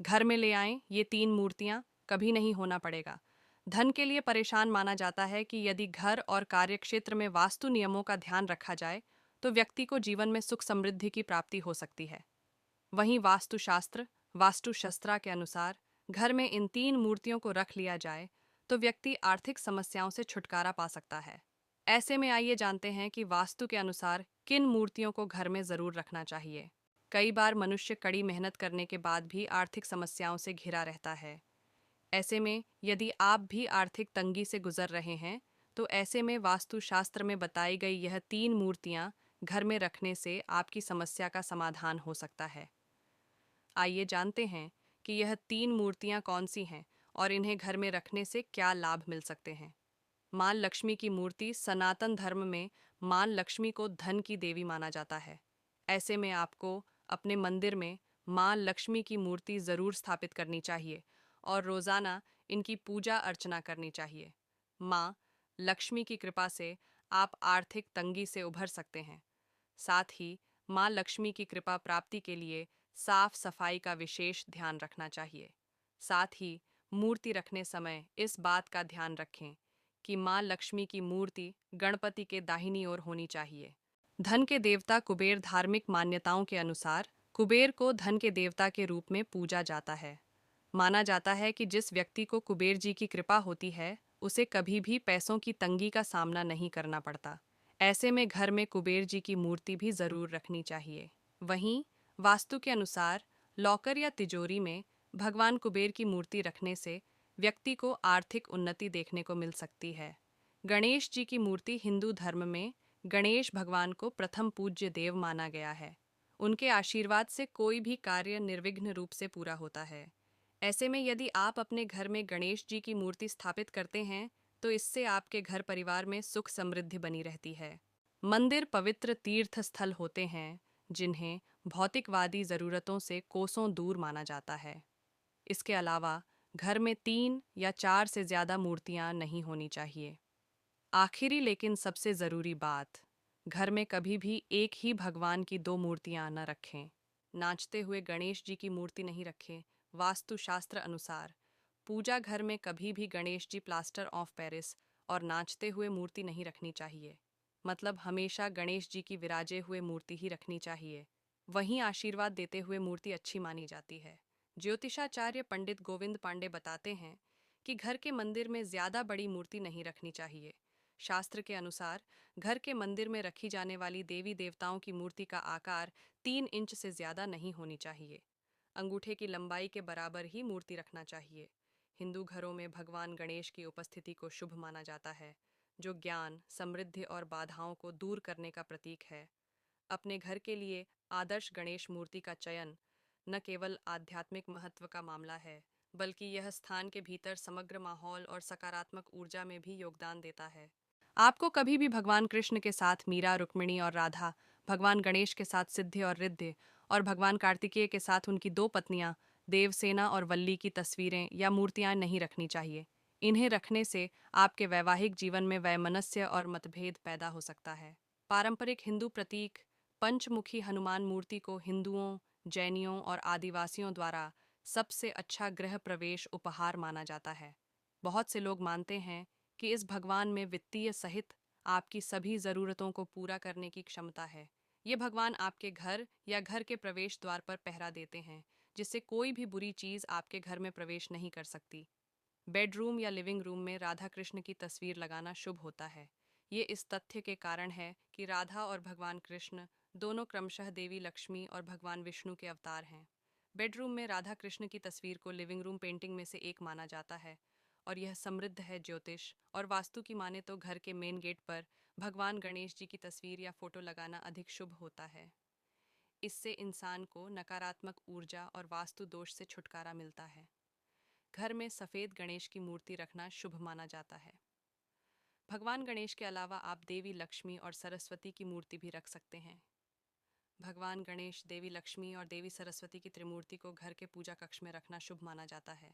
घर में ले आएं ये तीन मूर्तियां, कभी नहीं होना पड़ेगा। धन के लिए परेशान माना जाता है कि यदि घर और कार्यक्षेत्र में वास्तु नियमों का ध्यान रखा जाए तो व्यक्ति को जीवन में सुख समृद्धि की प्राप्ति हो सकती है। वहीं वास्तुशास्त्र, वास्तुशस्त्रा के अनुसार घर में इन तीन मूर्तियों को रख लिया जाए तो व्यक्ति आर्थिक समस्याओं से छुटकारा पा सकता है। ऐसे में आइए जानते हैं कि वास्तु के अनुसार किन मूर्तियों को घर में जरूर रखना चाहिए। कई बार मनुष्य कड़ी मेहनत करने के बाद भी आर्थिक समस्याओं से घिरा रहता है। ऐसे में यदि आप भी आर्थिक तंगी से गुजर रहे हैं तो ऐसे में वास्तुशास्त्र में बताई गई यह तीन मूर्तियां घर में रखने से आपकी समस्या का समाधान हो सकता है। आइए जानते हैं कि यह तीन मूर्तियां कौन सी हैं और इन्हें घर में रखने से क्या लाभ मिल सकते हैं। मां लक्ष्मी की मूर्ति सनातन धर्म में मां लक्ष्मी को धन की देवी माना जाता है। ऐसे में आपको अपने मंदिर में मां लक्ष्मी की मूर्ति जरूर स्थापित करनी चाहिए और रोजाना इनकी पूजा अर्चना करनी चाहिए। मां लक्ष्मी की कृपा से आप आर्थिक तंगी से उभर सकते हैं। साथ ही मां लक्ष्मी की कृपा प्राप्ति के लिए साफ सफाई का विशेष ध्यान रखना चाहिए। साथ ही मूर्ति रखने समय इस बात का ध्यान रखें कि मां लक्ष्मी की मूर्ति गणपति के दाहिनी ओर होनी चाहिए। धन के देवता कुबेर, धार्मिक मान्यताओं के अनुसार कुबेर को धन के देवता के रूप में पूजा जाता है। माना जाता है कि जिस व्यक्ति को कुबेर जी की कृपा होती है उसे कभी भी पैसों की तंगी का सामना नहीं करना पड़ता। ऐसे में घर में कुबेर जी की मूर्ति भी जरूर रखनी चाहिए। वहीं वास्तु के अनुसार लॉकर या तिजोरी में भगवान कुबेर की मूर्ति रखने से व्यक्ति को आर्थिक उन्नति देखने को मिल सकती है। गणेश जी की मूर्ति, हिंदू धर्म में गणेश भगवान को प्रथम पूज्य देव माना गया है। उनके आशीर्वाद से कोई भी कार्य निर्विघ्न रूप से पूरा होता है। ऐसे में यदि आप अपने घर में गणेश जी की मूर्ति स्थापित करते हैं तो इससे आपके घर परिवार में सुख समृद्धि बनी रहती है। मंदिर पवित्र तीर्थ स्थल होते हैं जिन्हें भौतिकवादी जरूरतों से कोसों दूर माना जाता है। इसके अलावा घर में 3 या 4 से ज्यादा मूर्तियां नहीं होनी चाहिए। आखिरी लेकिन सबसे जरूरी बात, घर में कभी भी एक ही भगवान की 2 मूर्तियां न रखें। नाचते हुए गणेश जी की मूर्ति नहीं रखें। वास्तुशास्त्र अनुसार पूजा घर में कभी भी Ganesh ji, plaster of Paris और नाचते हुए मूर्ति नहीं रखनी चाहिए। मतलब हमेशा गणेश जी की विराजे हुए मूर्ति ही रखनी चाहिए। वहीं आशीर्वाद देते हुए मूर्ति अच्छी मानी जाती है। ज्योतिषाचार्य पंडित गोविंद पांडे बताते हैं कि घर के मंदिर में ज्यादा बड़ी मूर्ति नहीं रखनी चाहिए। शास्त्र के अनुसार घर के मंदिर में रखी जाने वाली देवी देवताओं की मूर्ति का आकार 3 इंच से ज्यादा नहीं होनी चाहिए। अंगूठे की लंबाई के बराबर ही मूर्ति रखना चाहिए। हिंदू घरों में भगवान गणेश की उपस्थिति को शुभ माना जाता है, जो ज्ञान, समृद्धि और बाधाओं को दूर करने का प्रतीक है। अपने घर के लिए आदर्श गणेश मूर्ति का चयन न केवल आध्यात्मिक महत्व का मामला है, बल्कि यह स्थान के भीतर समग्र माहौल और सकारात्मक ऊर्जा में भी योगदान देता है। आपको कभी भी भगवान कृष्ण के साथ मीरा, रुक्मिणी और राधा, भगवान गणेश के साथ सिद्धि और रिद्धि और भगवान कार्तिकेय के साथ उनकी 2 पत्नियां देवसेना और वल्ली की तस्वीरें या मूर्तियां नहीं रखनी चाहिए। इन्हें रखने से आपके वैवाहिक जीवन में वैमनस्य और मतभेद पैदा हो सकता है। पारंपरिक हिंदू प्रतीक पंचमुखी हनुमान मूर्ति को हिंदुओं, जैनियों और आदिवासियों द्वारा सबसे अच्छा गृह प्रवेश उपहार माना जाता है। बहुत से लोग मानते हैं कि इस भगवान में वित्तीय सहित आपकी सभी ज़रूरतों को पूरा करने की क्षमता है। ये भगवान आपके घर या घर के प्रवेश द्वार पर पहरा देते हैं, जिससे कोई भी बुरी चीज़ आपके घर में प्रवेश नहीं कर सकती। बेडरूम या लिविंग रूम में राधा कृष्ण की तस्वीर लगाना शुभ होता है। ये इस तथ्य के कारण है कि राधा और भगवान कृष्ण दोनों क्रमशः देवी लक्ष्मी और भगवान विष्णु के अवतार हैं। बेडरूम में राधा कृष्ण की तस्वीर को लिविंग रूम पेंटिंग में से एक माना जाता है और यह समृद्ध है। ज्योतिष और वास्तु की माने तो घर के मेन गेट पर भगवान गणेश जी की तस्वीर या फोटो लगाना अधिक शुभ होता है। इससे इंसान को नकारात्मक ऊर्जा और वास्तु दोष से छुटकारा मिलता है। घर में सफ़ेद गणेश की मूर्ति रखना शुभ माना जाता है। भगवान गणेश के अलावा आप देवी लक्ष्मी और सरस्वती की मूर्ति भी रख सकते हैं। भगवान गणेश, देवी लक्ष्मी और देवी सरस्वती की त्रिमूर्ति को घर के पूजा कक्ष में रखना शुभ माना जाता है।